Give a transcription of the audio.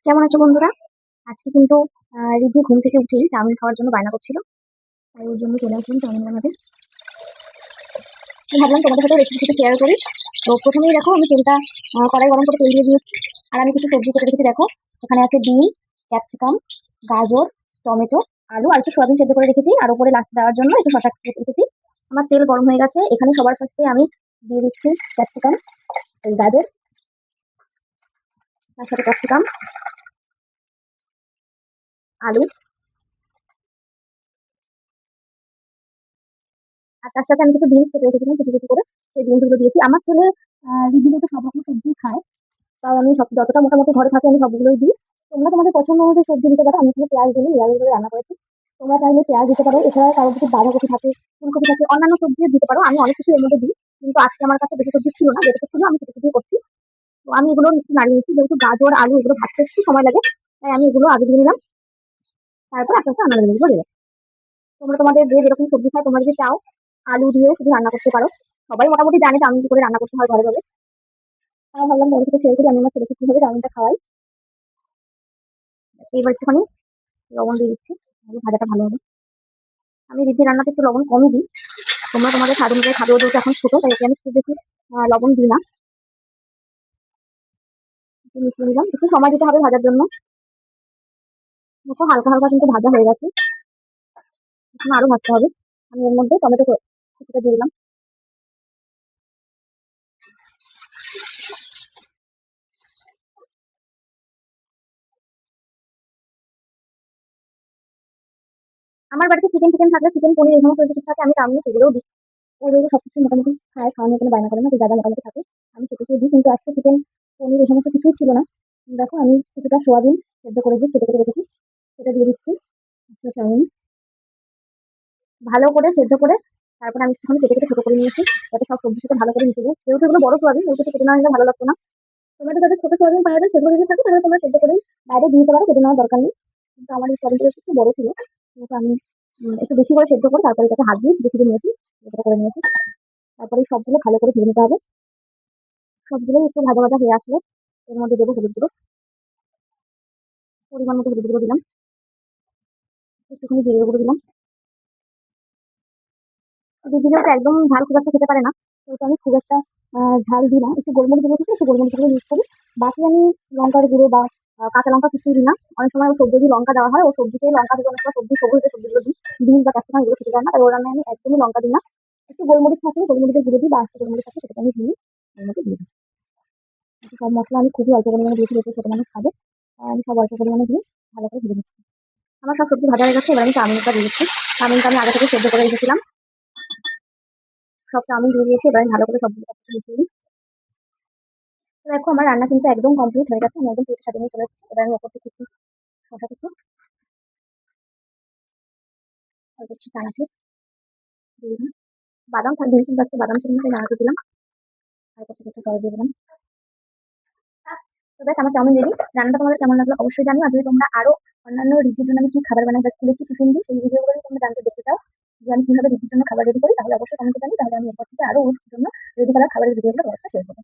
কেমন আছো বন্ধুরা? আজকে কিন্তু রিদ্ধি ঘুম থেকে উঠেই চাউমিন খাওয়ার জন্য বায়না করছিল। তাই ওর জন্য চলে আসলাম চাউমিন বানাতে। আমি ভাবলাম তোমাদের সাথে রেসিপিটা শেয়ার করি। তো প্রথমেই দেখো আমি তেলটা কড়াই গরম করে তেল দিয়ে দিয়েছি। আর আমি কিছু সবজি কেটে রেখেছি দেখো। এখানে আছে বিন, ক্যাপসিকাম, গাজর, টমেটো, আলু আর একটু সয়াবিন সেদ্ধ করে রেখেছি। আর উপরে লাস্ট দেওয়ার জন্য একটু শসা কেটে রেখেছি। আমার তেল গরম হয়ে গেছে। এখানে সবার ফার্স্টে আমি দিয়ে দিচ্ছি ক্যাপসিকাম, এই গাজর, তার সাথে ক্যাপসিকাম, আলু আর তার সাথে আমি কিছু বিনস কেটে রেখেছিলাম কিছু কিছু করে। সেই বিনস গুলো দিয়েছি। আমার ছেলে রিদ্ধি তো সব রকম সবজি খায়। তাই আমি সব যতটা মোটামুটি ঘরে থাকে আমি সবগুলোই দিই। তোমরা তোমাদের পছন্দ অনুযায়ী সবজি দিতে পারো। আমি এখানে পেঁয়াজ দিই, নিরামিষ ভাবে রান্না করেছি। তোমরা চাইলে পেঁয়াজ দিতে পারো। এছাড়া কারোর যদি বাঁধাকপি থাকে, ফুলকপি থাকে, অন্যান্য সবজিও দিতে পারো। আমি অনেক কিছু এর মধ্যে দিই। কিন্তু আজকে আমার কাছে বেশি সবজি ছিল না, যেটুকু ছিল আমি সেটুকু দিয়ে করছি। তো আমি এগুলো একটু নাড়িয়ে নিচ্ছি, যেহেতু গাজর আলু এগুলো ভাজতে একটু সময় লাগে। তাই আমি এগুলো আগে দিয়ে নিলাম। তারপর আস্তে আস্তে রান্না করে দিলাম। তোমরা তোমাদের যে যেরকম সবজি খাও, তোমরা যদি চাও আলু দিয়েও শুধু রান্না করতে পারো। সবাই মোটামুটি জানে চাউমিন কি করে রান্না করতে হয় ঘরে ঘরে। আমি ভাবলাম তোমাদের সাথে শেয়ার করি আমি আমার ছেলেকে কিভাবে চাউমিনটা খাওয়াই। এইবার একটুখানি লবণ দিয়ে দিচ্ছি, তাহলে ভাজাটা ভালো হবে। আমি রিদ্ধি রান্নাতে একটু লবণ কমই দিই। তোমরা তোমাদের স্বাদ অনুযায়ী খাবে, ও যেহেতু এখন ছোট তাই ওকে আমি খুব বেশি লবণ দিই না। একটু মিশিয়ে নিলাম, একটু সময় দিতে হবে ভাজার জন্য। দেখো হালকা হালকা কিন্তু ভাজা হয়ে গেছে, এখন আরো ভাজতে হবে। আমি এর মধ্যে টমেটো কিছুটা দিয়ে দিলাম। আমার বাড়িতে চিকেন টিকেন থাকলে চিকেন পনির এই সমস্ত কিছু থাকে আমি চাউমিনে সেগুলোও দিই। ও যেহেতু সবকিছু মোটামুটি খায়, খাওয়ানোর কোনো বায়না করে না, যে যা যা মোটামুটি থাকে আমি সেটুকু দিই। কিন্তু আজকে চিকেন পনির এই সমস্ত কিছুই ছিল না। দেখো আমি কিছুটা সোয়াবিন সেদ্ধ করে দিই, সেটা করে রেখেছি, সেটা দিয়ে দিচ্ছি। চাউমিন ভালো করে সেদ্ধ করে তারপরে আমি একটুখানি কেটে কেটে ছোট করে নিয়েছি, যাতে সব সবজির সাথে ভালো করে মিশে যায়। যেহেতু এগুলো বড় সোয়াবিন, ওই কেটে না নিলে ভালো লাগতো না। তোমরা তো যাদের ছোট সোয়াবিন পাওয়া যায় সেগুলো যদি থাকে তাহলে তোমরা সেদ্ধ করেই বাইরে দিয়ে দিতে পারো, কেটে নেওয়ার দরকার নেই। কিন্তু আমার এই সোয়াবিনটা একটু বড় ছিল, কিন্তু আমি একটু বেশি করে সেদ্ধ করে তারপরে এটাকে হাত দিয়ে বেশি দিয়ে নিয়েছি, এটা করে নিয়েছি। তারপরে এই সবগুলো ভালো করে ভেজে নিতে হবে। সবগুলো একটু ভাজা ভাজা হয়ে আসলে এর মধ্যে দেবো হলুদ গুঁড়ো, পরিমাণ মতো হলুদ গুঁড়ো দিলাম, একটুখানি জিরে গুঁড়ো দিলাম। দিদিরা তো একদম ঝাল খুব একটা খেতে পারে না, তো আমি খুব একটা ঝাল দিই না। একটু গোলমরিচ গুঁড়ো দিচ্ছি, একটু গোলমরিচ গুঁড়ো ইউজ করি। বাকি আমি লঙ্কার গুঁড়ো বা কাঁচা লঙ্কা কিছুই দিই না। অনেক সময় ও সবজি যদি লঙ্কা দেওয়া হয়, ও সবজিতে লঙ্কা দিলে অনেক সময় সবজি সবুজ যে সবজিগুলো দিই, বিন বা ক্যাপসিকাম এগুলো খেতে চায় না। তাই ওর রান্নায় আমি একদমই লঙ্কা দিই না। একটু গোলমরিচ থাকলে গোলমরিচের গুঁড়ো দিই, বা একটু গোলমরিচ থাকলে সেটা আমি দিয়ে এর মধ্যে দিয়ে দিই। কিন্তু সব মশলা আমি খুবই অল্প পরিমাণে দিয়েছি, যেহেতু ছোট মানুষ খাবে। আমি সব অল্প পরিমাণে দিয়ে ভালো করে ভেজে নিচ্ছি। আমার সব সবজি ভাজা হয়ে গেছে, এবার আমি চাউমিনটা দিয়ে দিচ্ছি। চাউমিনটা আমি আগে থেকে সেদ্ধ করে রেখেছিলাম, সব চাউমিন দিয়ে দিয়েছি। এবার আমি ভালো করে সবগুলো মিশিয়ে দিই। তো দেখো আমার রান্না কিন্তু একদম কমপ্লিট হয়ে গেছে, আমি একদম প্লেটের সাথে নিয়ে চলে এসেছি। এবার আমি ওপর থেকে একটু শসা কুচি, অল্প একটু চানাচুর দিয়ে দিলাম। বাদাম থাকবে কিন্তু আজকে বাদাম ছিল না, তাই চানাচুর দিলাম। আর ওপর থেকে একটু সস দিয়ে দিলাম। তো বেশ আমার চাউমিন রেডি। রান্নাটা তোমাদের কেমন লাগলো অবশ্যই জানিও। আর যদি তোমরা আরো অন্যান্য রিভিউর জন্য আমি কি খাবার বানাই বা স্কুলে কি টিফিন দিই সেই ভিডিওগুলো যদি তোমরা জানতে দেখতে চাও, যে আমি কিভাবে রিভিউর জন্য খাবার রেডি করি, তাহলে অবশ্যই কমেন্টে জানিও। তাহলে আমি এরপর থেকে আরো ওর জন্য রেডি করার খাবারের ভিডিওগুলো তোমার সাথে শেয়ার করবো।